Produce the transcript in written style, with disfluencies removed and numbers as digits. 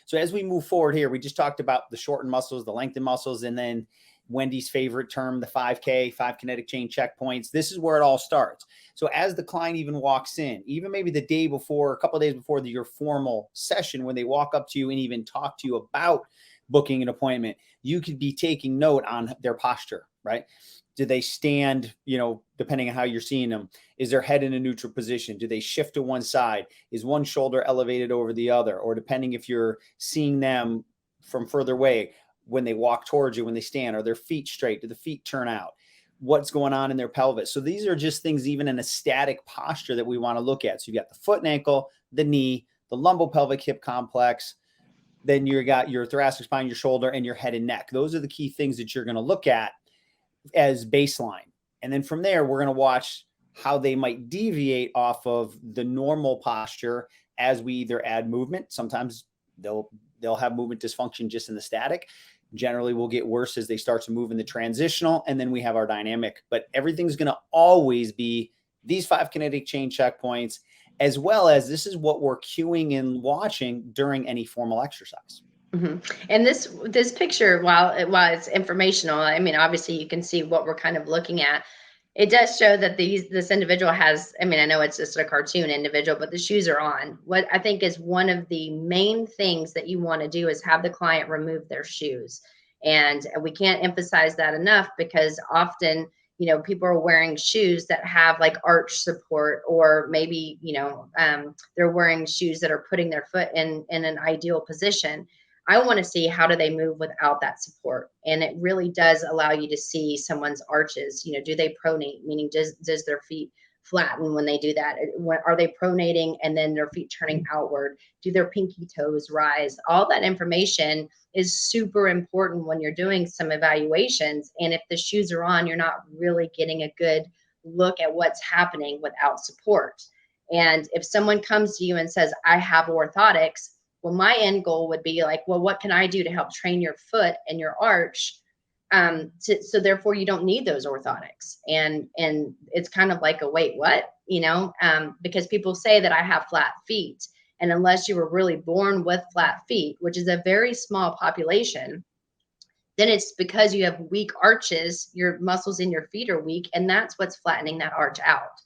So as we move forward here, we just talked about the shortened muscles, the lengthened muscles, and then Wendy's favorite term, the 5K, 5 kinetic chain checkpoints. This is where it all starts. So as the client even walks in, even maybe the day before, a couple of days before your formal session, when they walk up to you and even talk to you about booking an appointment, you could be taking note on their posture, right? Do they stand, depending on how you're seeing them? Is their head in a neutral position? Do they shift to one side? Is one shoulder elevated over the other? Or depending if you're seeing them from further away, when they walk towards you, when they stand, are their feet straight? Do the feet turn out? What's going on in their pelvis? So these are just things even in a static posture that we want to look at. So you've got the foot and ankle, the knee, the lumbopelvic hip complex, then you got your thoracic spine, your shoulder, and your head and neck. Those are the key things that you're going to look at as baseline. And then from there, we're going to watch how they might deviate off of the normal posture as we either add movement. Sometimes they'll have movement dysfunction just in the static. Generally, will get worse as they start to move in the transitional. And then we have our dynamic. But everything's going to always be these 5 kinetic chain checkpoints, as well as this is what we're cueing and watching during any formal exercise. Mm-hmm. And this picture, while it's informational, I mean, obviously you can see what we're kind of looking at. It does show that this individual has, I mean, I know it's just a cartoon individual, but the shoes are on. What I think is one of the main things that you want to do is have the client remove their shoes. And we can't emphasize that enough, because often, people are wearing shoes that have like arch support, or maybe, they're wearing shoes that are putting their foot in an ideal position. I want to see, how do they move without that support? And it really does allow you to see someone's arches. Do they pronate? Meaning, does their feet flatten when they do that? Are they pronating and then their feet turning outward? Do their pinky toes rise? All that information is super important when you're doing some evaluations. And if the shoes are on, you're not really getting a good look at what's happening without support. And if someone comes to you and says, I have orthotics, well, my end goal would be like, well, what can I do to help train your foot and your arch? So therefore you don't need those orthotics. And it's kind of like a, wait, what? Because people say that I have flat feet. And unless you were really born with flat feet, which is a very small population, then it's because you have weak arches, your muscles in your feet are weak, and that's what's flattening that arch out.